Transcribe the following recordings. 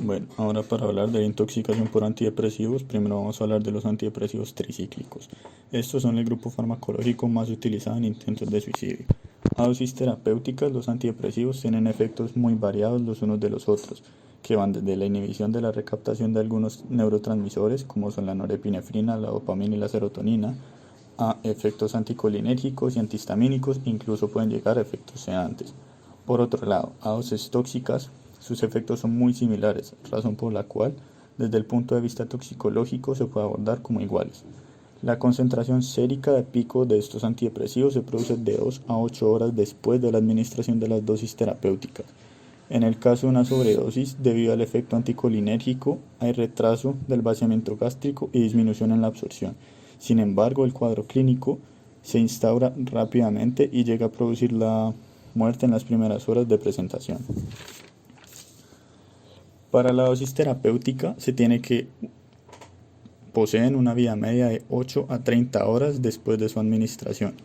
Bueno, ahora para hablar de intoxicación por antidepresivos, primero vamos a hablar de los antidepresivos tricíclicos. Estos son el grupo farmacológico más utilizado en intentos de suicidio. A dosis terapéuticas, los antidepresivos tienen efectos muy variados los unos de los otros, que van desde la inhibición de la recaptación de algunos neurotransmisores, como son la norepinefrina, la dopamina y la serotonina, a efectos anticolinérgicos y antihistamínicos, incluso pueden llegar a efectos sedantes. Por otro lado, a dosis tóxicas, sus efectos son muy similares, razón por la cual, desde el punto de vista toxicológico, se puede abordar como iguales. La concentración sérica de pico de estos antidepresivos se produce de 2 a 8 horas después de la administración de las dosis terapéuticas. En el caso de una sobredosis, debido al efecto anticolinérgico, hay retraso del vaciamiento gástrico y disminución en la absorción. Sin embargo, el cuadro clínico se instaura rápidamente y llega a producir la muerte en las primeras horas de presentación. Para la dosis terapéutica se tiene que poseen una vida media de 8 a 30 horas después de su administración.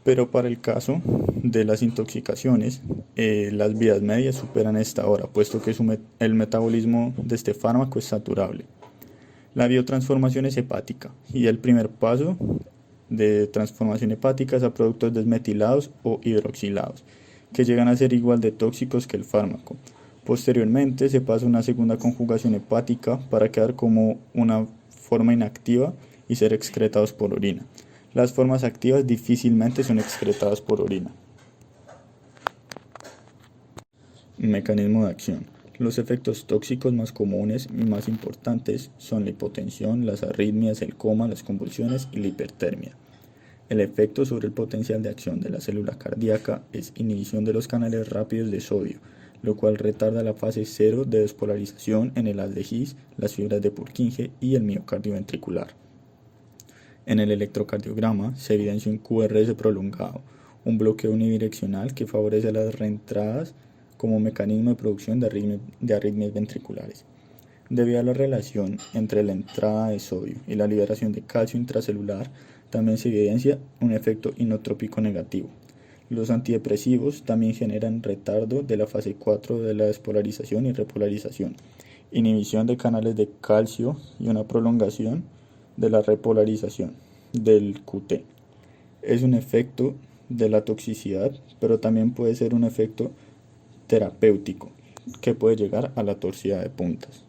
Pero para el caso de las intoxicaciones, las vidas medias superan esta hora, puesto que el metabolismo de este fármaco es saturable. La biotransformación es hepática y el primer paso de transformación hepática es a productos desmetilados o hidroxilados, que llegan a ser igual de tóxicos que el fármaco. Posteriormente se pasa a una segunda conjugación hepática para quedar como una forma inactiva y ser excretados por orina. Las formas activas difícilmente son excretadas por orina. Mecanismo de acción. Los efectos tóxicos más comunes y más importantes son la hipotensión, las arritmias, el coma, las convulsiones y la hipertermia. El efecto sobre el potencial de acción de la célula cardíaca es inhibición de los canales rápidos de sodio, lo cual retarda la fase 0 de despolarización en el haz de His, las fibras de Purkinje y el miocardio ventricular. En el electrocardiograma se evidencia un QRS prolongado, un bloqueo unidireccional que favorece las reentradas como mecanismo de producción de arritmias ventriculares. Debido a la relación entre la entrada de sodio y la liberación de calcio intracelular, también se evidencia un efecto inotrópico negativo. Los antidepresivos también generan retardo de la fase 4 de la despolarización y repolarización, inhibición de canales de calcio y una prolongación de la repolarización del QT. Es un efecto de la toxicidad, pero también puede ser un efecto terapéutico que puede llegar a la torcida de puntas.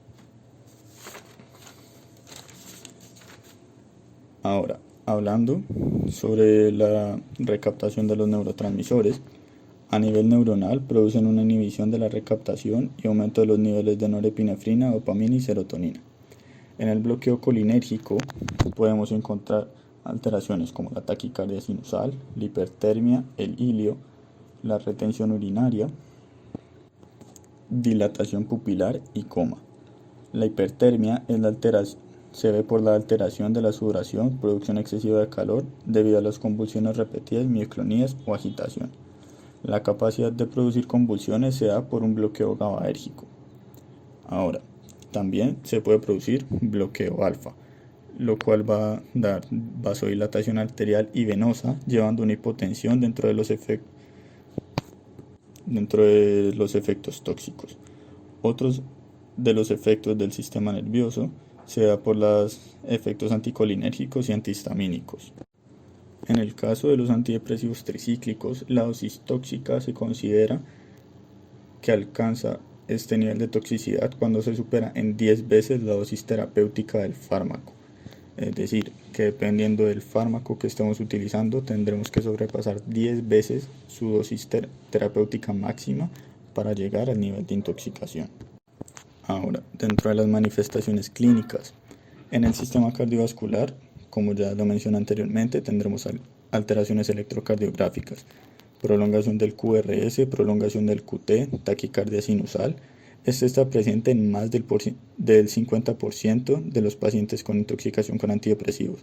Ahora, hablando sobre la recaptación de los neurotransmisores, a nivel neuronal producen una inhibición de la recaptación y aumento de los niveles de norepinefrina, dopamina y serotonina. En el bloqueo colinérgico podemos encontrar alteraciones como la taquicardia sinusal, la hipertermia, el ilio, la retención urinaria, dilatación pupilar y coma. La hipertermia se ve por la alteración de la sudoración, producción excesiva de calor debido a las convulsiones repetidas, mioclonías o agitación. La capacidad de producir convulsiones se da por un bloqueo GABAérgico. Ahora, también se puede producir bloqueo alfa, lo cual va a dar vasodilatación arterial y venosa, llevando una hipotensión dentro de los efectos tóxicos. Otros de los efectos del sistema nervioso se da por los efectos anticolinérgicos y antihistamínicos. En el caso de los antidepresivos tricíclicos, la dosis tóxica se considera que alcanza este nivel de toxicidad cuando se supera en 10 veces la dosis terapéutica del fármaco. Es decir, que dependiendo del fármaco que estemos utilizando, tendremos que sobrepasar 10 veces su dosis terapéutica máxima para llegar al nivel de intoxicación. Ahora, dentro de las manifestaciones clínicas, en el sistema cardiovascular, como ya lo mencioné anteriormente, tendremos alteraciones electrocardiográficas, prolongación del QRS, prolongación del QT, taquicardia sinusal. Este está presente en más del 50% de los pacientes con intoxicación con antidepresivos.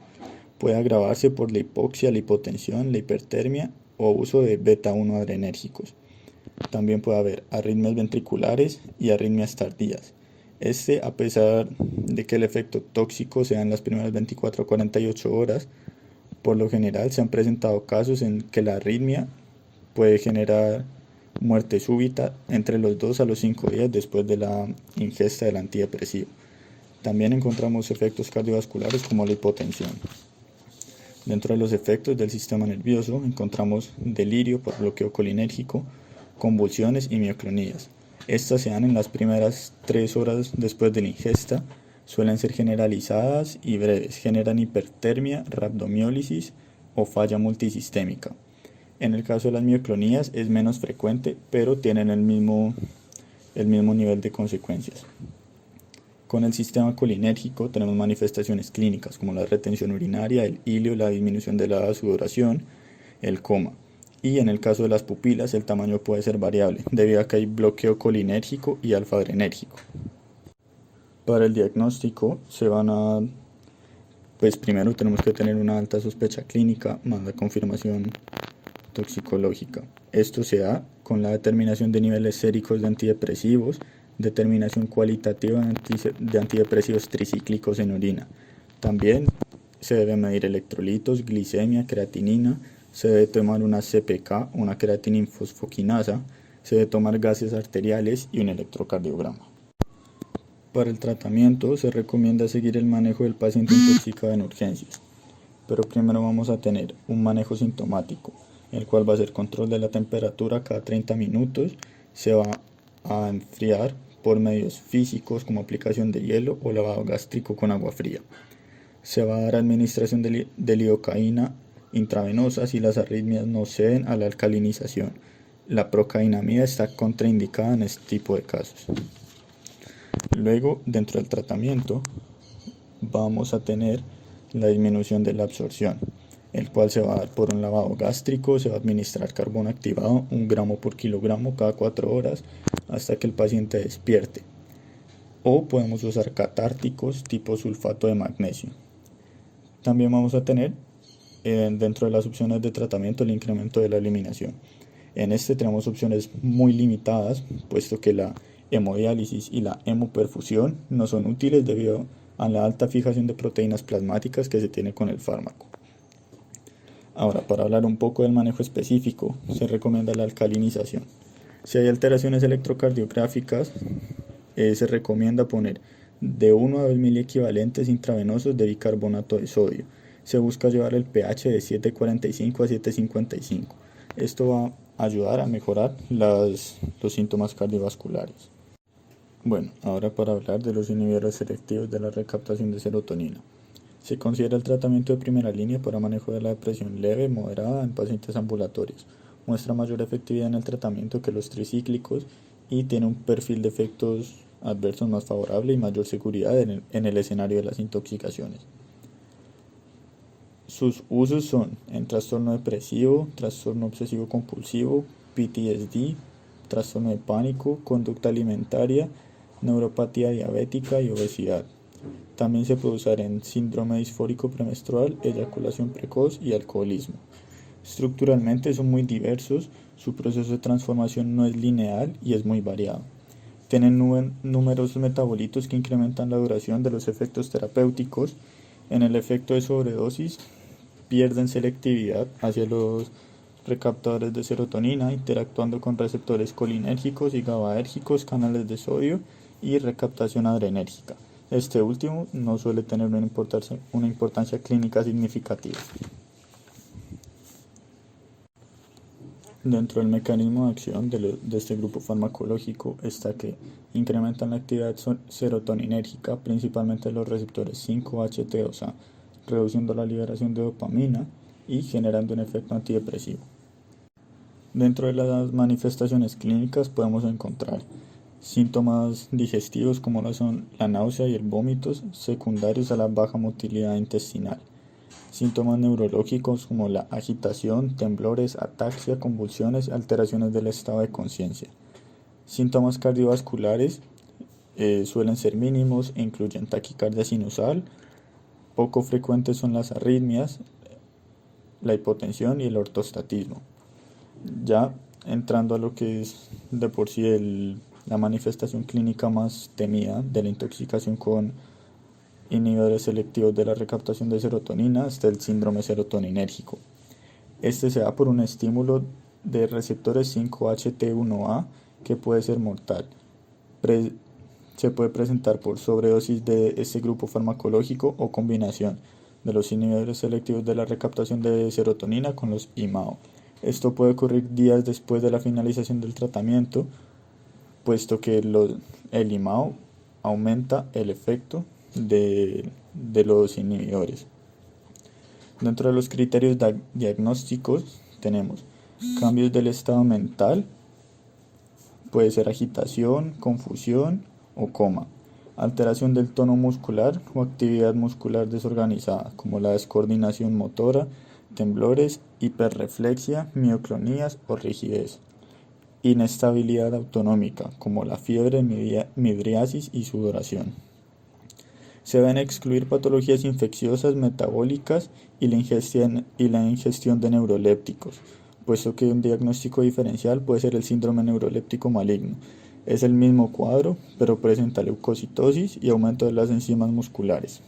Puede agravarse por la hipoxia, la hipotensión, la hipertermia o abuso de beta-1 adrenérgicos. También puede haber arritmias ventriculares y arritmias tardías. A pesar de que el efecto tóxico sea en las primeras 24 a 48 horas, por lo general se han presentado casos en que la arritmia puede generar muerte súbita entre los 2 a los 5 días después de la ingesta del antidepresivo. También encontramos efectos cardiovasculares como la hipotensión. Dentro de los efectos del sistema nervioso encontramos delirio por bloqueo colinérgico, convulsiones y mioclonías. Estas se dan en las primeras 3 horas después de la ingesta, suelen ser generalizadas y breves, generan hipertermia, rhabdomiólisis o falla multisistémica. En el caso de las mioclonías es menos frecuente, pero tienen el mismo nivel de consecuencias. Con el sistema colinérgico tenemos manifestaciones clínicas como la retención urinaria, el hilio, la disminución de la sudoración, el coma. Y en el caso de las pupilas el tamaño puede ser variable, debido a que hay bloqueo colinérgico y alfa-adrenérgico. Para el diagnóstico primero tenemos que tener una alta sospecha clínica más la confirmación toxicológica. Esto se da con la determinación de niveles séricos de antidepresivos, determinación cualitativa de antidepresivos tricíclicos en orina. También se debe medir electrolitos, glicemia, creatinina, se debe tomar una CPK, una creatininfosfoquinasa, se debe tomar gases arteriales y un electrocardiograma. Para el tratamiento se recomienda seguir el manejo del paciente intoxicado en urgencias, pero primero vamos a tener un manejo sintomático, el cual va a ser control de la temperatura cada 30 minutos, se va a enfriar por medios físicos como aplicación de hielo o lavado gástrico con agua fría. Se va a dar administración de lidocaína intravenosa si las arritmias no ceden a la alcalinización. La procainamida está contraindicada en este tipo de casos. Luego, dentro del tratamiento, vamos a tener la disminución de la absorción, el cual se va a dar por un lavado gástrico, se va a administrar carbón activado 1 gramo por kilogramo cada 4 horas hasta que el paciente despierte. O podemos usar catárticos tipo sulfato de magnesio. También vamos a tener dentro de las opciones de tratamiento el incremento de la eliminación. En este tenemos opciones muy limitadas, puesto que la hemodiálisis y la hemoperfusión no son útiles debido a la alta fijación de proteínas plasmáticas que se tiene con el fármaco. Ahora, para hablar un poco del manejo específico, se recomienda la alcalinización. Si hay alteraciones electrocardiográficas, se recomienda poner de 1 a 2 miliequivalentes intravenosos de bicarbonato de sodio. Se busca llevar el pH de 7,45 a 7,55. Esto va a ayudar a mejorar los síntomas cardiovasculares. Bueno, ahora para hablar de los inhibidores selectivos de la recaptación de serotonina. Se considera el tratamiento de primera línea para manejo de la depresión leve, moderada en pacientes ambulatorios. Muestra mayor efectividad en el tratamiento que los tricíclicos y tiene un perfil de efectos adversos más favorable y mayor seguridad en el escenario de las intoxicaciones. Sus usos son en trastorno depresivo, trastorno obsesivo compulsivo, PTSD, trastorno de pánico, conducta alimentaria, neuropatía diabética y obesidad. También se puede usar en síndrome disfórico premenstrual, eyaculación precoz y alcoholismo. Estructuralmente son muy diversos, su proceso de transformación no es lineal y es muy variado. Tienen numerosos metabolitos que incrementan la duración de los efectos terapéuticos. En el efecto de sobredosis pierden selectividad hacia los recaptadores de serotonina, interactuando con receptores colinérgicos y GABAérgicos, canales de sodio y recaptación adrenérgica. Este último no suele tener una importancia clínica significativa. Dentro del mecanismo de acción de este grupo farmacológico está que incrementan la actividad serotoninérgica, principalmente los receptores 5-HT2A, reduciendo la liberación de dopamina y generando un efecto antidepresivo. Dentro de las manifestaciones clínicas podemos encontrar síntomas digestivos como lo son la náusea y el vómito, secundarios a la baja motilidad intestinal. Síntomas neurológicos como la agitación, temblores, ataxia, convulsiones, alteraciones del estado de conciencia. Síntomas cardiovasculares suelen ser mínimos e incluyen taquicardia sinusal. Poco frecuentes son las arritmias, la hipotensión y el ortostatismo. Ya entrando a lo que es de por sí la manifestación clínica más temida de la intoxicación con inhibidores selectivos de la recaptación de serotonina, está el síndrome serotoninérgico. Este se da por un estímulo de receptores 5-HT1A que puede ser mortal. Se puede presentar por sobredosis de este grupo farmacológico o combinación de los inhibidores selectivos de la recaptación de serotonina con los IMAO. Esto puede ocurrir días después de la finalización del tratamiento, puesto que el IMAO aumenta el efecto de los inhibidores. Dentro de los criterios diagnósticos tenemos cambios del estado mental, puede ser agitación, confusión o coma, alteración del tono muscular o actividad muscular desorganizada, como la descoordinación motora, temblores, hiperreflexia, mioclonías o rigidez, inestabilidad autonómica, como la fiebre, midriasis y sudoración. Se deben excluir patologías infecciosas, metabólicas y la ingestión de neurolépticos, puesto que un diagnóstico diferencial puede ser el síndrome neuroléptico maligno. Es el mismo cuadro, pero presenta leucocitosis y aumento de las enzimas musculares.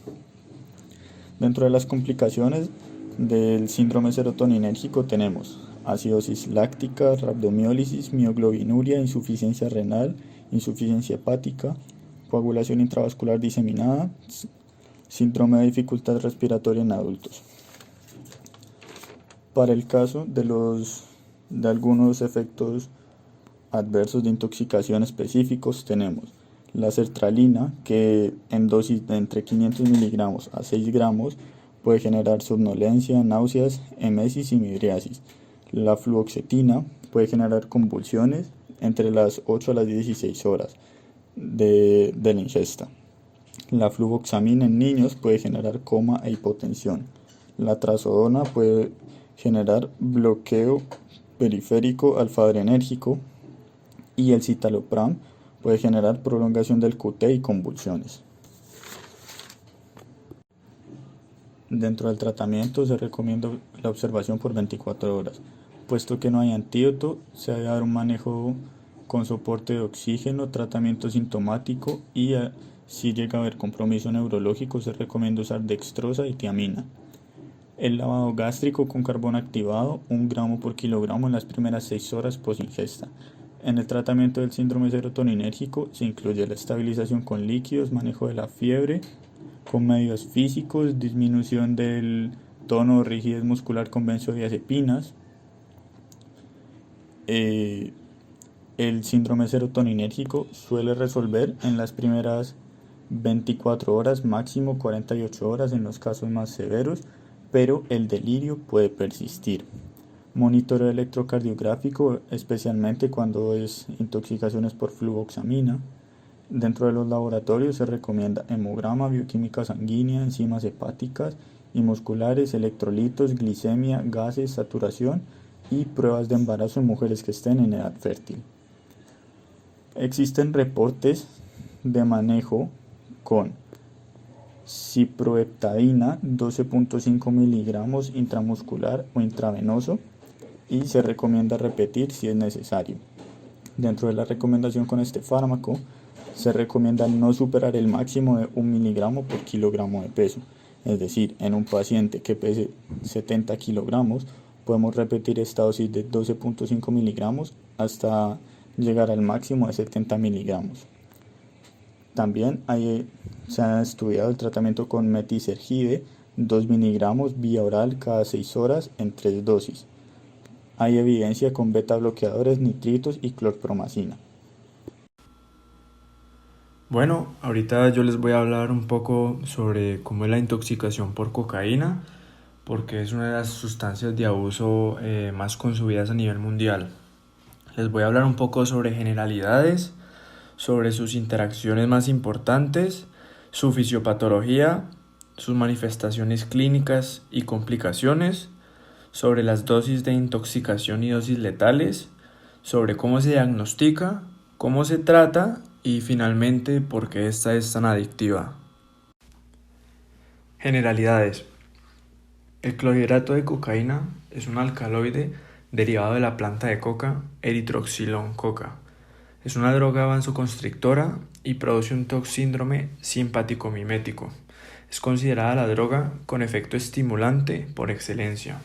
Dentro de las complicaciones del síndrome serotoninérgico tenemos acidosis láctica, rabdomiólisis, mioglobinuria, insuficiencia renal, insuficiencia hepática, coagulación intravascular diseminada, síndrome de dificultad respiratoria en adultos. Para el caso de algunos efectos adversos de intoxicación específicos tenemos la sertralina, que en dosis de entre 500 miligramos a 6 gramos puede generar somnolencia, náuseas, emesis y midriasis. La fluoxetina puede generar convulsiones entre las 8 a las 16 horas de la ingesta. La fluvoxamina en niños puede generar coma e hipotensión. La trazodona puede generar bloqueo periférico alfa-adrenérgico y el citalopram puede generar prolongación del QT y convulsiones. Dentro del tratamiento se recomienda la observación por 24 horas. Puesto que no hay antídoto, se debe dar un manejo con soporte de oxígeno, tratamiento sintomático y si llega a haber compromiso neurológico se recomienda usar dextrosa y tiamina. El lavado gástrico con carbón activado, 1 gramo por kilogramo en las primeras 6 horas post ingesta. En el tratamiento del síndrome serotoninérgico se incluye la estabilización con líquidos, manejo de la fiebre con medios físicos, disminución del tono o rigidez muscular con benzodiazepinas. El síndrome serotoninérgico suele resolver en las primeras 24 horas, máximo 48 horas en los casos más severos, pero el delirio puede persistir. Monitoreo electrocardiográfico, especialmente cuando es intoxicaciones por fluvoxamina. Dentro de los laboratorios se recomienda hemograma, bioquímica sanguínea, enzimas hepáticas y musculares, electrolitos, glicemia, gases, saturación y pruebas de embarazo en mujeres que estén en edad fértil. Existen reportes de manejo con ciproheptadina 12.5 miligramos intramuscular o intravenoso y se recomienda repetir si es necesario. Dentro de la recomendación con este fármaco se recomienda no superar el máximo de 1 miligramo por kilogramo de peso, es decir, en un paciente que pese 70 kilogramos podemos repetir esta dosis de 12.5 miligramos hasta llegar al máximo de 70 miligramos. También se ha estudiado el tratamiento con metisergide 2 miligramos vía oral cada 6 horas en 3 dosis. Hay evidencia con beta bloqueadores, nitritos y clorpromazina. Bueno, ahorita yo les voy a hablar un poco sobre cómo es la intoxicación por cocaína, porque es una de las sustancias de abuso más consumidas a nivel mundial. Les voy a hablar un poco sobre generalidades, sobre sus interacciones más importantes, su fisiopatología, sus manifestaciones clínicas y complicaciones, sobre las dosis de intoxicación y dosis letales, sobre cómo se diagnostica, cómo se trata y finalmente por qué esta es tan adictiva. Generalidades. El clorhidrato de cocaína es un alcaloide derivado de la planta de coca, Erythroxylon coca. Es una droga vasoconstrictora y produce un síndrome simpático-mimético. Es considerada la droga con efecto estimulante por excelencia.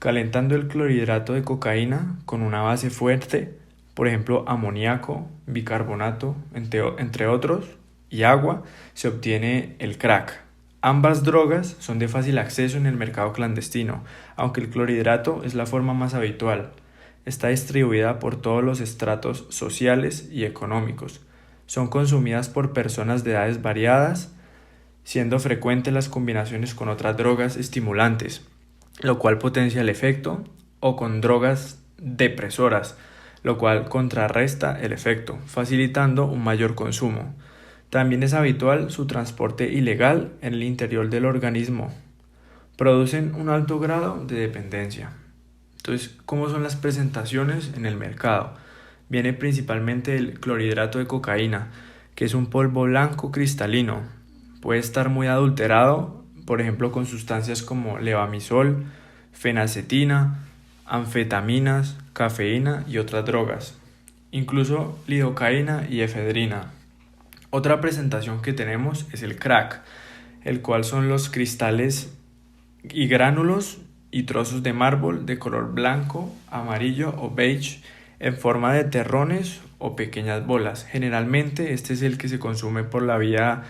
calentando el clorhidrato de cocaína con una base fuerte, por ejemplo amoníaco, bicarbonato, entre otros, y agua, se obtiene el crack. Ambas drogas son de fácil acceso en el mercado clandestino, aunque el clorhidrato es la forma más habitual. Está distribuida por todos los estratos sociales y económicos. Son consumidas por personas de edades variadas, siendo frecuentes las combinaciones con otras drogas estimulantes, lo cual potencia el efecto, o con drogas depresoras, lo cual contrarresta el efecto, facilitando un mayor consumo. También es habitual su transporte ilegal en el interior del organismo. Producen un alto grado de dependencia. Entonces, ¿cómo son las presentaciones en el mercado? Viene principalmente el clorhidrato de cocaína, que es un polvo blanco cristalino. Puede estar muy adulterado, por ejemplo, con sustancias como levamisol, fenacetina, anfetaminas, cafeína y otras drogas, incluso lidocaína y efedrina. Otra presentación que tenemos es el crack, el cual son los cristales y gránulos y trozos de mármol de color blanco, amarillo o beige en forma de terrones o pequeñas bolas. Generalmente este es el que se consume por la vía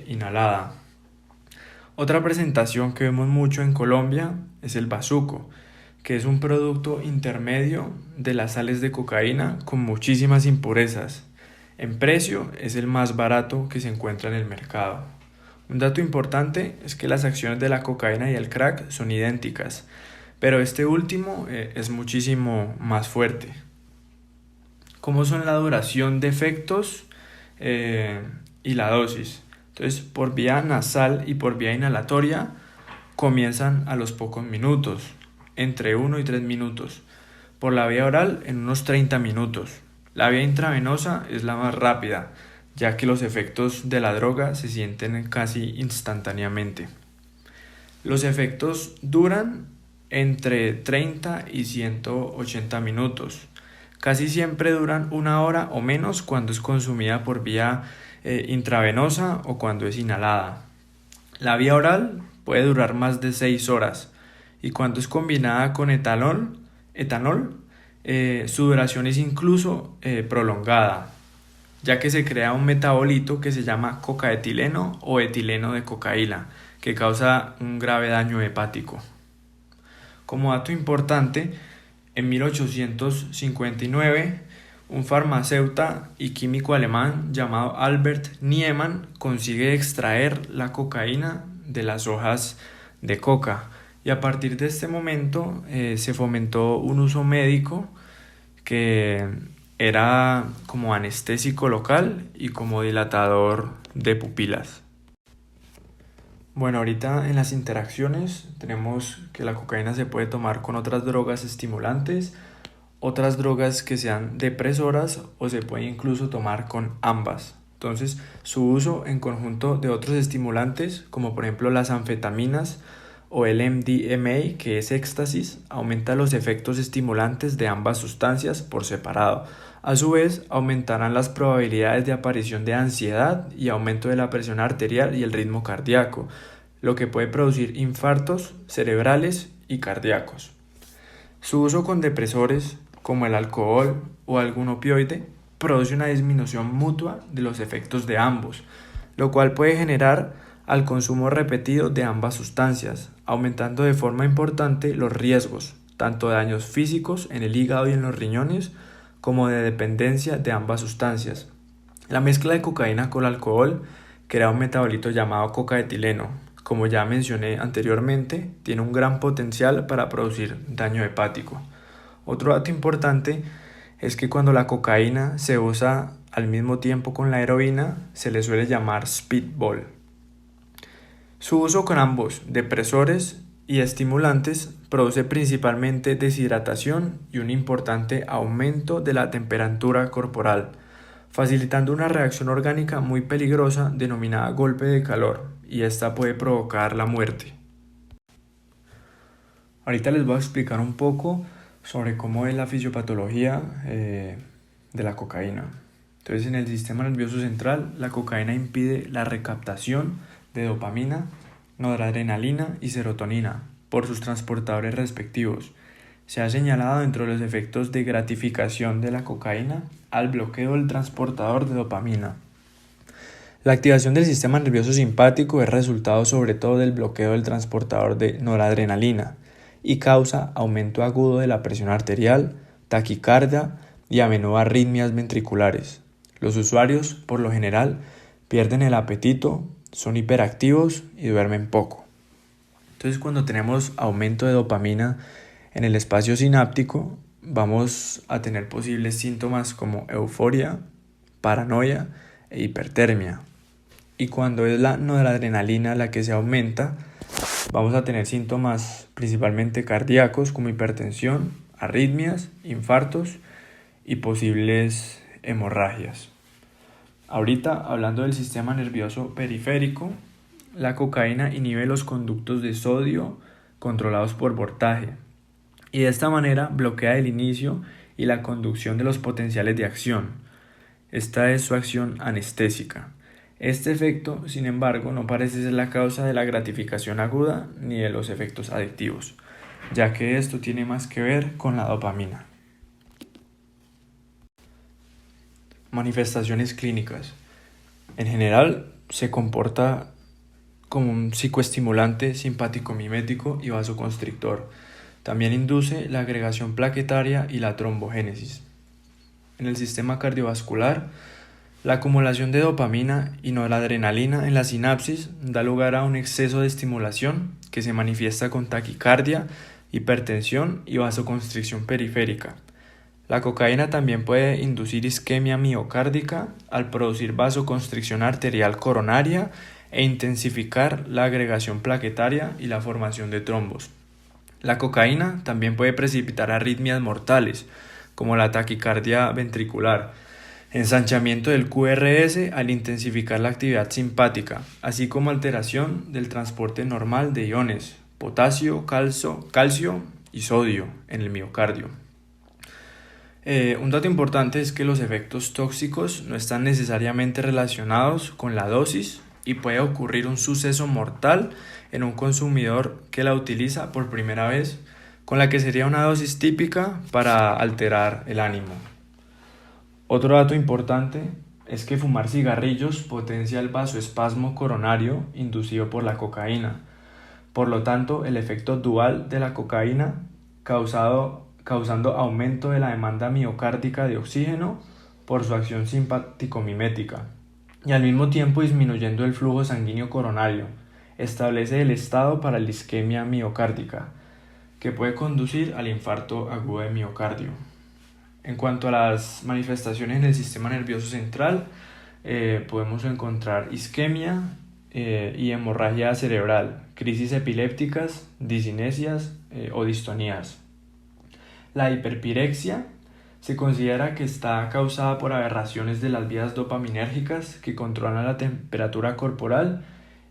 inhalada. Otra presentación que vemos mucho en Colombia es el bazuco, que es un producto intermedio de las sales de cocaína con muchísimas impurezas. En precio es el más barato que se encuentra en el mercado. Un dato importante es que las acciones de la cocaína y el crack son idénticas, pero este último es muchísimo más fuerte. ¿Cómo son la duración de efectos y la dosis? Entonces, por vía nasal y por vía inhalatoria comienzan a los pocos minutos, entre 1 y 3 minutos. Por la vía oral en unos 30 minutos. La vía intravenosa es la más rápida, ya que los efectos de la droga se sienten casi instantáneamente. Los efectos duran entre 30 y 180 minutos. Casi siempre duran 1 hora o menos cuando es consumida por vía intravenosa o cuando es inhalada. La vía oral puede durar más de 6 horas y cuando es combinada con etanol, su duración es incluso prolongada, ya que se crea un metabolito que se llama cocaetileno o etileno de cocaína, que causa un grave daño hepático. Como dato importante, en 1859, un farmacéutico y químico alemán llamado Albert Niemann consigue extraer la cocaína de las hojas de coca. Y a partir de este momento se fomentó un uso médico que era como anestésico local y como dilatador de pupilas. Bueno, ahorita en las interacciones tenemos que la cocaína se puede tomar con otras drogas estimulantes, otras drogas que sean depresoras o se puede incluso tomar con ambas. Entonces, su uso en conjunto de otros estimulantes, como por ejemplo las anfetaminas, o el MDMA, que es éxtasis, aumenta los efectos estimulantes de ambas sustancias por separado. A su vez, aumentarán las probabilidades de aparición de ansiedad y aumento de la presión arterial y el ritmo cardíaco, lo que puede producir infartos cerebrales y cardíacos. Su uso con depresores, como el alcohol o algún opioide, produce una disminución mutua de los efectos de ambos, lo cual puede generar al consumo repetido de ambas sustancias, aumentando de forma importante los riesgos, tanto de daños físicos en el hígado y en los riñones, como de dependencia de ambas sustancias. La mezcla de cocaína con alcohol crea un metabolito llamado cocaetileno. Como ya mencioné anteriormente, tiene un gran potencial para producir daño hepático. Otro dato importante es que cuando la cocaína se usa al mismo tiempo con la heroína, se le suele llamar speedball. Su uso con ambos depresores y estimulantes produce principalmente deshidratación y un importante aumento de la temperatura corporal, facilitando una reacción orgánica muy peligrosa denominada golpe de calor, y esta puede provocar la muerte. Ahorita les voy a explicar un poco sobre cómo es la fisiopatología de la cocaína. Entonces, en el sistema nervioso central, la cocaína impide la recaptación de dopamina, noradrenalina y serotonina, por sus transportadores respectivos. Se ha señalado dentro de los efectos de gratificación de la cocaína al bloqueo del transportador de dopamina. La activación del sistema nervioso simpático es resultado sobre todo del bloqueo del transportador de noradrenalina y causa aumento agudo de la presión arterial, taquicardia y a menudo arritmias ventriculares. Los usuarios, por lo general, pierden el apetito, son hiperactivos y duermen poco. Entonces, cuando tenemos aumento de dopamina en el espacio sináptico, vamos a tener posibles síntomas como euforia, paranoia e hipertermia. Y cuando es la noradrenalina la que se aumenta, vamos a tener síntomas principalmente cardíacos como hipertensión, arritmias, infartos y posibles hemorragias. Ahorita, hablando del sistema nervioso periférico, la cocaína inhibe los conductos de sodio controlados por voltaje y de esta manera bloquea el inicio y la conducción de los potenciales de acción. Esta es su acción anestésica. Este efecto, sin embargo, no parece ser la causa de la gratificación aguda ni de los efectos adictivos, ya que esto tiene más que ver con la dopamina. Manifestaciones clínicas. En general, se comporta como un psicoestimulante simpático-mimético y vasoconstrictor. También induce la agregación plaquetaria y la trombogénesis. En el sistema cardiovascular, la acumulación de dopamina y noradrenalina en la sinapsis da lugar a un exceso de estimulación que se manifiesta con taquicardia, hipertensión y vasoconstricción periférica. La cocaína también puede inducir isquemia miocárdica al producir vasoconstricción arterial coronaria e intensificar la agregación plaquetaria y la formación de trombos. La cocaína también puede precipitar arritmias mortales, como la taquicardia ventricular, ensanchamiento del QRS al intensificar la actividad simpática, así como alteración del transporte normal de iones, potasio, calcio y sodio en el miocardio. Un dato importante es que los efectos tóxicos no están necesariamente relacionados con la dosis y puede ocurrir un suceso mortal en un consumidor que la utiliza por primera vez, con la que sería una dosis típica para alterar el ánimo. Otro dato importante es que fumar cigarrillos potencia el vasoespasmo coronario inducido por la cocaína. Por lo tanto, el efecto dual de la cocaína causando aumento de la demanda miocárdica de oxígeno por su acción simpático-mimética y al mismo tiempo disminuyendo el flujo sanguíneo coronario, establece el estado para la isquemia miocárdica, que puede conducir al infarto agudo de miocardio. En cuanto a las manifestaciones en el sistema nervioso central, podemos encontrar isquemia y hemorragia cerebral, crisis epilépticas, discinesias o distonías. La hiperpirexia se considera que está causada por aberraciones de las vías dopaminérgicas que controlan la temperatura corporal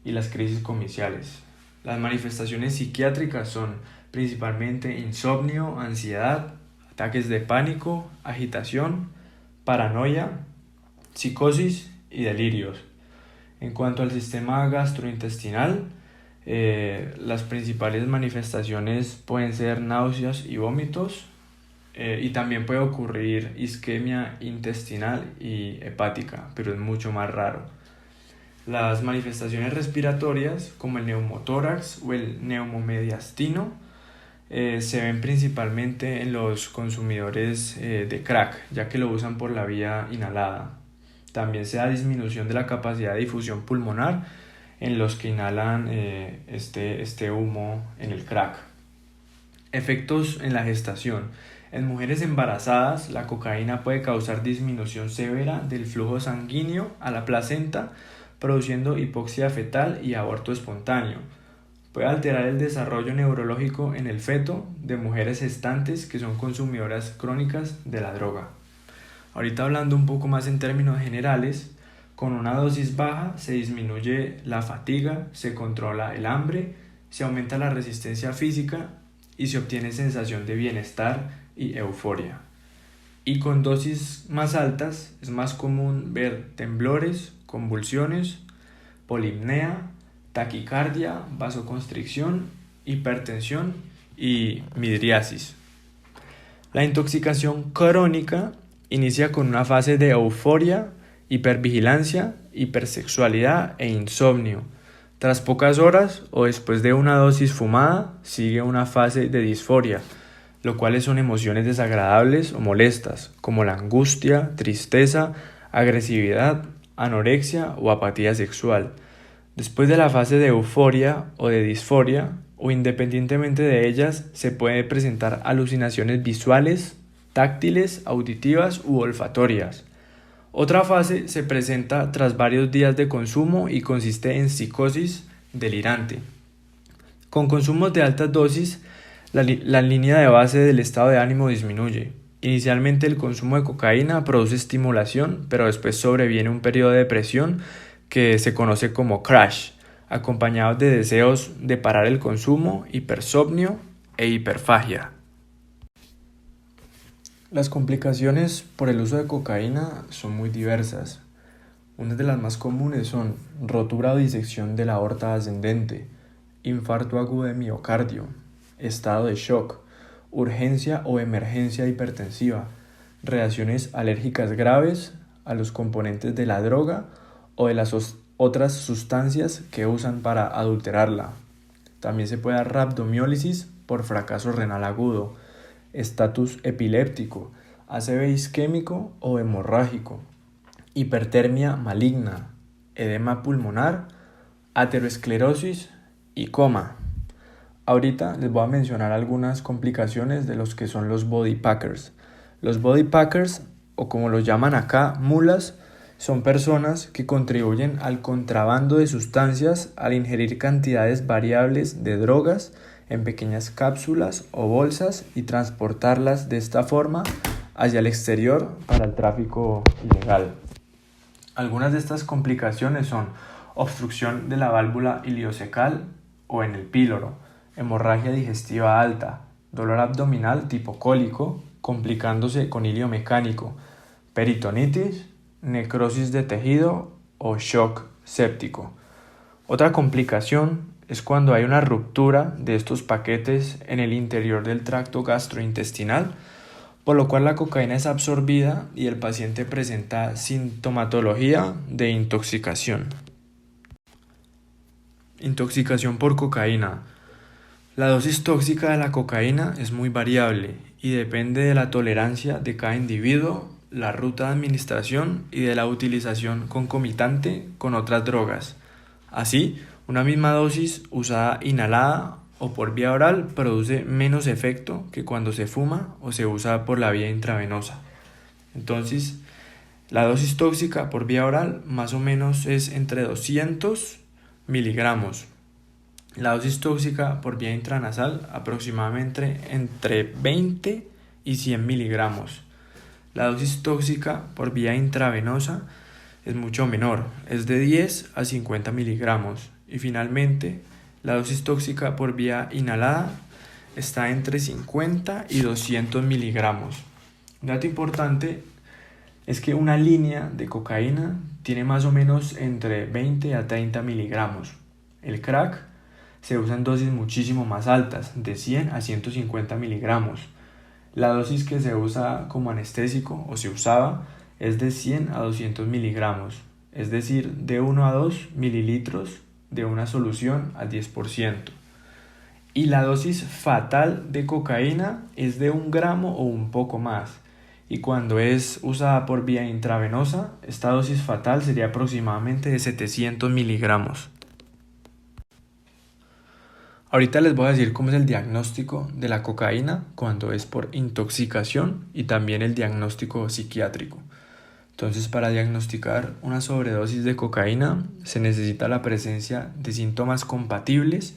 y las crisis comiciales. Las manifestaciones psiquiátricas son principalmente insomnio, ansiedad, ataques de pánico, agitación, paranoia, psicosis y delirios. En cuanto al sistema gastrointestinal, las principales manifestaciones pueden ser náuseas y vómitos, y también puede ocurrir isquemia intestinal y hepática, pero es mucho más raro. Las manifestaciones respiratorias, como el neumotórax o el neumomediastino, se ven principalmente en los consumidores de crack, ya que lo usan por la vía inhalada. También se da disminución de la capacidad de difusión pulmonar en los que inhalan este humo en el crack. Efectos en la gestación. En mujeres embarazadas, la cocaína puede causar disminución severa del flujo sanguíneo a la placenta, produciendo hipoxia fetal y aborto espontáneo. Puede alterar el desarrollo neurológico en el feto de mujeres gestantes que son consumidoras crónicas de la droga. Ahorita hablando un poco más en términos generales, con una dosis baja se disminuye la fatiga, se controla el hambre, se aumenta la resistencia física y se obtiene sensación de bienestar y euforia. Y con dosis más altas es más común ver temblores, convulsiones, polipnea, taquicardia, vasoconstricción hipertensión y midriasis. La intoxicación crónica inicia con una fase de euforia, hipervigilancia, hipersexualidad e insomnio. Tras pocas horas o después de una dosis fumada, sigue una fase de disforia, lo cual son emociones desagradables o molestas, como la angustia, tristeza, agresividad, anorexia o apatía sexual. Después de la fase de euforia o de disforia, o independientemente de ellas, se puede presentar alucinaciones visuales, táctiles, auditivas u olfatorias. Otra fase se presenta tras varios días de consumo y consiste en psicosis delirante. Con consumos de altas dosis, la línea de base del estado de ánimo disminuye. Inicialmente el consumo de cocaína produce estimulación, pero después sobreviene un periodo de depresión que se conoce como crash, acompañado de deseos de parar el consumo, hipersomnio e hiperfagia. Las complicaciones por el uso de cocaína son muy diversas. Unas de las más comunes son rotura o disección de la aorta ascendente, infarto agudo de miocardio, estado de shock, urgencia o emergencia hipertensiva, reacciones alérgicas graves a los componentes de la droga o de las otras sustancias que usan para adulterarla. También se puede dar rabdomiólisis por fracaso renal agudo, estatus epiléptico, ACV isquémico o hemorrágico, hipertermia maligna, edema pulmonar, aterosclerosis y coma. Ahorita les voy a mencionar algunas complicaciones de los que son los body packers. Los body packers, o como los llaman acá, mulas, son personas que contribuyen al contrabando de sustancias al ingerir cantidades variables de drogas en pequeñas cápsulas o bolsas y transportarlas de esta forma hacia el exterior para el tráfico ilegal. Algunas de estas complicaciones son obstrucción de la válvula iliocecal o en el píloro, hemorragia digestiva alta, dolor abdominal tipo cólico, complicándose con hilio mecánico, peritonitis, necrosis de tejido o shock séptico. Otra complicación es cuando hay una ruptura de estos paquetes en el interior del tracto gastrointestinal, por lo cual la cocaína es absorbida y el paciente presenta sintomatología de intoxicación. Intoxicación por cocaína. La dosis tóxica de la cocaína es muy variable y depende de la tolerancia de cada individuo, la ruta de administración y de la utilización concomitante con otras drogas. Así, una misma dosis usada inhalada o por vía oral produce menos efecto que cuando se fuma o se usa por la vía intravenosa. Entonces, la dosis tóxica por vía oral más o menos es entre 200 miligramos. La dosis tóxica por vía intranasal aproximadamente entre 20 y 100 miligramos. La dosis tóxica por vía intravenosa es mucho menor, es de 10 a 50 miligramos. Y finalmente, la dosis tóxica por vía inhalada está entre 50 y 200 miligramos. Un dato importante es que una línea de cocaína tiene más o menos entre 20 a 30 miligramos. El crack se usa en dosis muchísimo más altas, de 100 a 150 miligramos. La dosis que se usa como anestésico o se usaba es de 100 a 200 miligramos, es decir, de 1 a 2 mililitros de una solución al 10%. Y la dosis fatal de cocaína es de 1 gramo o un poco más. Y cuando es usada por vía intravenosa, esta dosis fatal sería aproximadamente de 700 miligramos. Ahorita les voy a decir cómo es el diagnóstico de la cocaína cuando es por intoxicación y también el diagnóstico psiquiátrico. Entonces, para diagnosticar una sobredosis de cocaína se necesita la presencia de síntomas compatibles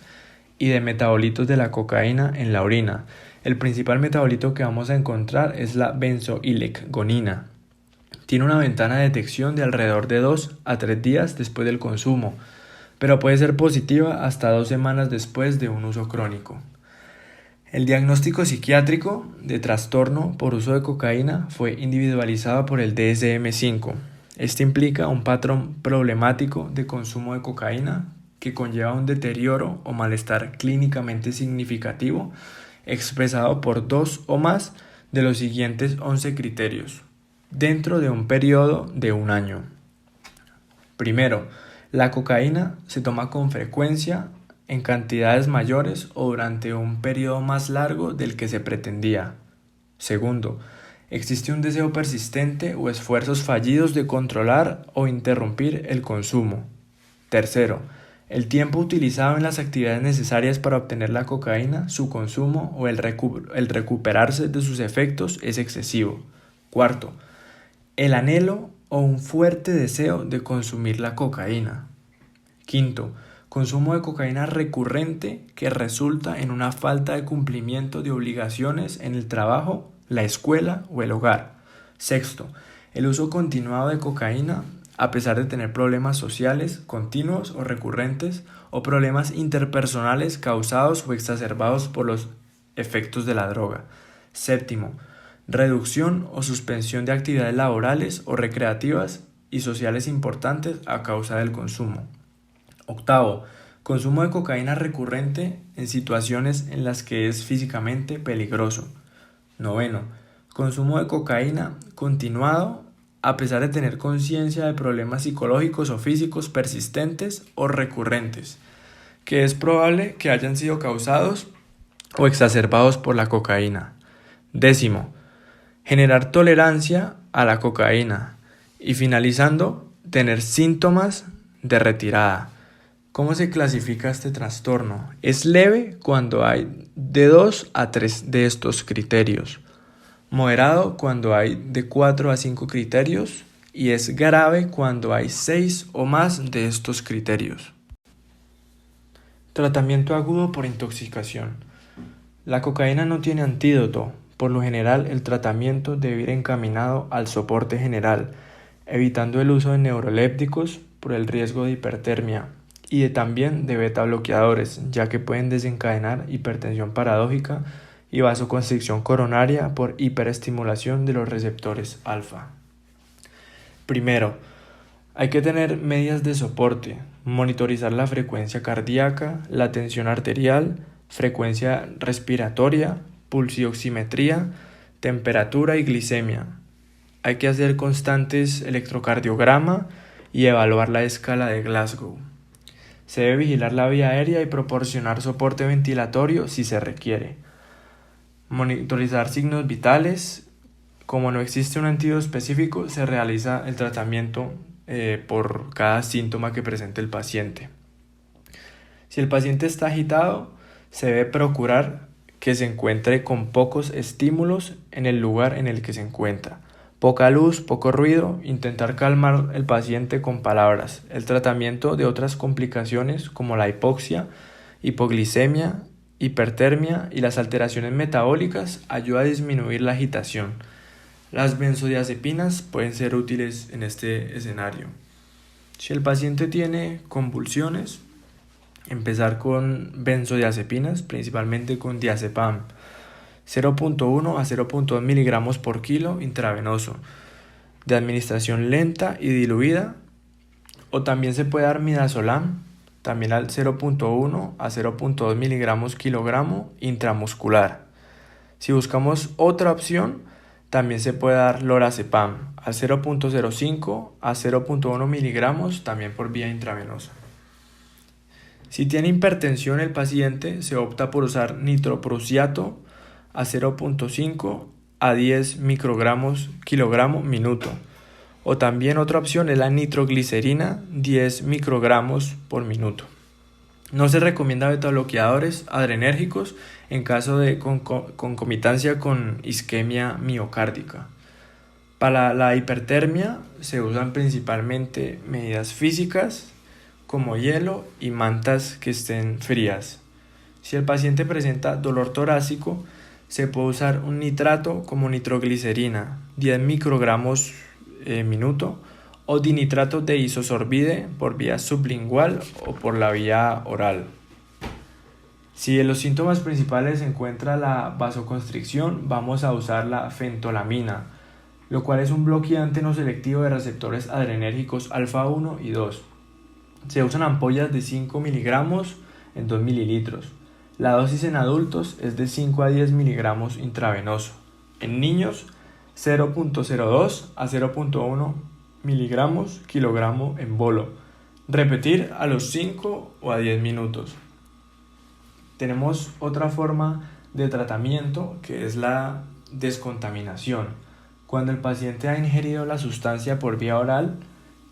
y de metabolitos de la cocaína en la orina. El principal metabolito que vamos a encontrar es la benzoilecgonina. Tiene una ventana de detección de alrededor de 2 a 3 días después del consumo, pero puede ser positiva hasta 2 semanas después de un uso crónico. El diagnóstico psiquiátrico de trastorno por uso de cocaína fue individualizado por el DSM-5. Este implica un patrón problemático de consumo de cocaína que conlleva un deterioro o malestar clínicamente significativo, expresado por 2 o más de los siguientes 11 criterios, dentro de un periodo de 1 año. Primero, la cocaína se toma con frecuencia, en cantidades mayores o durante un periodo más largo del que se pretendía. Segundo, existe un deseo persistente o esfuerzos fallidos de controlar o interrumpir el consumo. Tercero, el tiempo utilizado en las actividades necesarias para obtener la cocaína, su consumo o el recuperarse de sus efectos es excesivo. Cuarto, el anhelo o un fuerte deseo de consumir la cocaína. Quinto, consumo de cocaína recurrente que resulta en una falta de cumplimiento de obligaciones en el trabajo, la escuela o el hogar. Sexto, el uso continuado de cocaína a pesar de tener problemas sociales continuos o recurrentes o problemas interpersonales causados o exacerbados por los efectos de la droga. Séptimo, reducción o suspensión de actividades laborales o recreativas y sociales importantes a causa del consumo. Octavo, consumo de cocaína recurrente en situaciones en las que es físicamente peligroso. Noveno, consumo de cocaína continuado a pesar de tener conciencia de problemas psicológicos o físicos persistentes o recurrentes, que es probable que hayan sido causados o exacerbados por la cocaína. Décimo, generar tolerancia a la cocaína. Y finalizando, tener síntomas de retirada. ¿Cómo se clasifica este trastorno? Es leve cuando hay de 2 a 3 de estos criterios, moderado cuando hay de 4 a 5 criterios y es grave cuando hay 6 o más de estos criterios. Tratamiento agudo por intoxicación. La cocaína no tiene antídoto. Por lo general, el tratamiento debe ir encaminado al soporte general, evitando el uso de neurolépticos por el riesgo de hipertermia y también de beta bloqueadores, ya que pueden desencadenar hipertensión paradójica y vasoconstricción coronaria por hiperestimulación de los receptores alfa. Primero, hay que tener medidas de soporte, monitorizar la frecuencia cardíaca, la tensión arterial, frecuencia respiratoria, pulsioximetría, temperatura y glicemia. Hay que hacer constantes electrocardiograma y evaluar la escala de Glasgow. Se debe vigilar la vía aérea y proporcionar soporte ventilatorio si se requiere. Monitorizar signos vitales. Como no existe un antídoto específico, se realiza el tratamiento por cada síntoma que presente el paciente. Si el paciente está agitado, se debe procurar que se encuentre con pocos estímulos en el lugar en el que se encuentra. Poca luz, poco ruido, intentar calmar al paciente con palabras. El tratamiento de otras complicaciones como la hipoxia, hipoglicemia, hipertermia y las alteraciones metabólicas ayuda a disminuir la agitación. Las benzodiazepinas pueden ser útiles en este escenario. Si el paciente tiene convulsiones, empezar con benzodiazepinas, principalmente con diazepam, 0.1 a 0.2 miligramos por kilo intravenoso, de administración lenta y diluida, o también se puede dar midazolam, también al 0.1 a 0.2 miligramos kilogramo intramuscular. Si buscamos otra opción, también se puede dar lorazepam, al 0.05 a 0.1 miligramos, también por vía intravenosa. Si tiene hipertensión el paciente, se opta por usar nitroprusiato a 0.5 a 10 microgramos kilogramo minuto. O también otra opción es la nitroglicerina, 10 microgramos por minuto. No se recomienda betabloqueadores adrenérgicos en caso de concomitancia con isquemia miocárdica. Para la hipertermia se usan principalmente medidas físicas como hielo y mantas que estén frías. Si el paciente presenta dolor torácico, se puede usar un nitrato como nitroglicerina, 10 microgramos minuto, o dinitrato de isosorbide por vía sublingual o por la vía oral. Si en los síntomas principales se encuentra la vasoconstricción, vamos a usar la fentolamina, lo cual es un bloqueante no selectivo de receptores adrenérgicos alfa 1 y 2. Se usan ampollas de 5 miligramos en 2 mililitros. La dosis en adultos es de 5 a 10 miligramos intravenoso. En niños, 0.02 a 0.1 miligramos kilogramo en bolo. Repetir a los 5 o a 10 minutos. Tenemos otra forma de tratamiento que es la descontaminación. Cuando el paciente ha ingerido la sustancia por vía oral,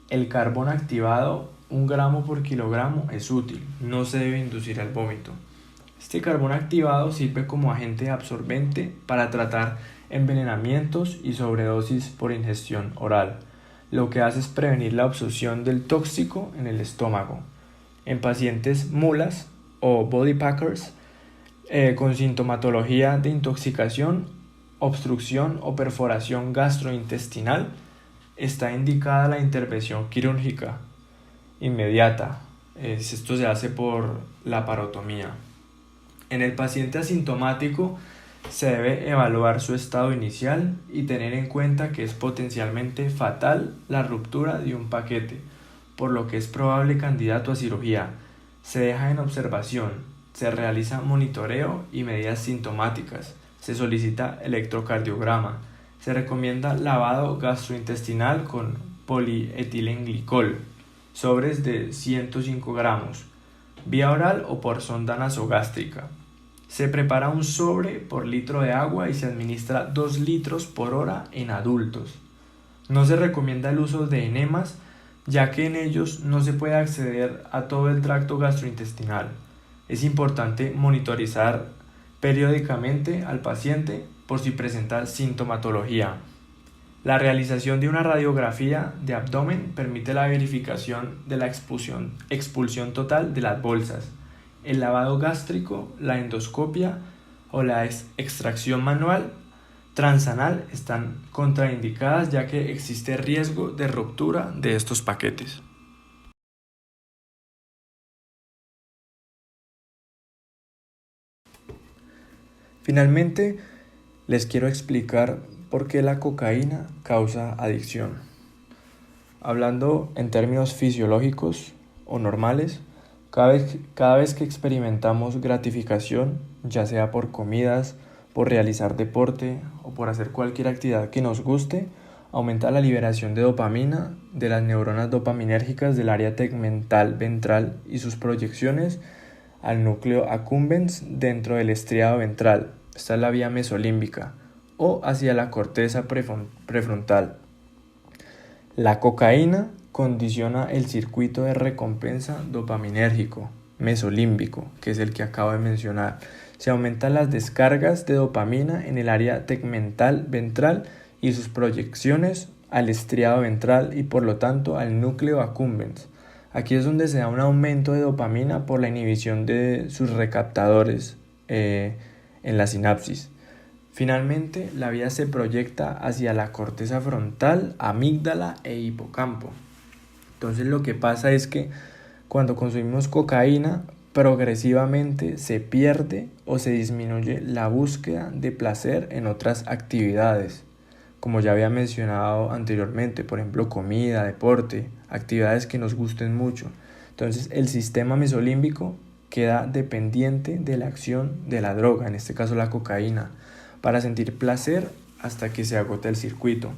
el carbón activado 1 gramo por kilogramo es útil, no se debe inducir al vómito. Este carbón activado sirve como agente absorbente para tratar envenenamientos y sobredosis por ingestión oral. Lo que hace es prevenir la absorción del tóxico en el estómago. En pacientes mulas o body packers con sintomatología de intoxicación, obstrucción o perforación gastrointestinal, está indicada la intervención quirúrgica inmediata. Esto se hace por laparotomía. En el paciente asintomático se debe evaluar su estado inicial y tener en cuenta que es potencialmente fatal la ruptura de un paquete, por lo que es probable candidato a cirugía. Se deja en observación, se realiza monitoreo y medidas sintomáticas, se solicita electrocardiograma, se recomienda lavado gastrointestinal con polietilenglicol, sobres de 105 gramos, vía oral o por sonda nasogástrica. Se prepara un sobre por litro de agua y se administra 2 litros por hora en adultos. No se recomienda el uso de enemas, ya que en ellos no se puede acceder a todo el tracto gastrointestinal. Es importante monitorizar periódicamente al paciente por si presenta sintomatología. La realización de una radiografía de abdomen permite la verificación de la expulsión total de las bolsas. El lavado gástrico, la endoscopia o la extracción manual transanal están contraindicadas ya que existe riesgo de ruptura de estos paquetes. Finalmente, les quiero explicar por qué la cocaína causa adicción. Hablando en términos fisiológicos o normales, cada vez que experimentamos gratificación, ya sea por comidas, por realizar deporte o por hacer cualquier actividad que nos guste, aumenta la liberación de dopamina de las neuronas dopaminérgicas del área tegmental ventral y sus proyecciones al núcleo accumbens dentro del estriado ventral. Esta es la vía mesolímbica o hacia la corteza prefrontal. La cocaína condiciona el circuito de recompensa dopaminérgico mesolímbico, que es el que acabo de mencionar. Se aumentan las descargas de dopamina en el área tegmental ventral y sus proyecciones al estriado ventral y por lo tanto al núcleo accumbens. Aquí es donde se da un aumento de dopamina por la inhibición de sus recaptadores en la sinapsis. Finalmente, la vía se proyecta hacia la corteza frontal, amígdala e hipocampo. Entonces lo que pasa es que cuando consumimos cocaína, progresivamente se pierde o se disminuye la búsqueda de placer en otras actividades, como ya había mencionado anteriormente, por ejemplo, comida, deporte, actividades que nos gusten mucho. Entonces el sistema mesolímbico queda dependiente de la acción de la droga, en este caso la cocaína, para sentir placer hasta que se agota el circuito.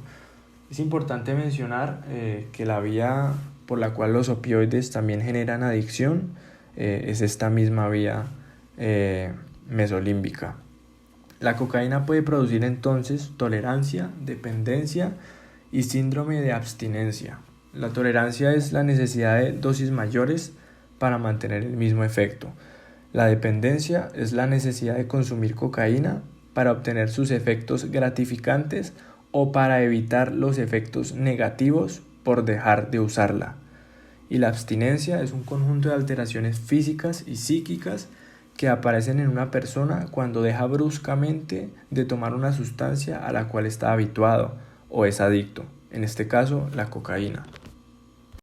Es importante mencionar que la vía por la cual los opioides también generan adicción es esta misma vía mesolímbica. La cocaína puede producir entonces tolerancia, dependencia y síndrome de abstinencia. La tolerancia es la necesidad de dosis mayores para mantener el mismo efecto. La dependencia es la necesidad de consumir cocaína para obtener sus efectos gratificantes o para evitar los efectos negativos por dejar de usarla. Y la abstinencia es un conjunto de alteraciones físicas y psíquicas que aparecen en una persona cuando deja bruscamente de tomar una sustancia a la cual está habituado o es adicto, en este caso la cocaína.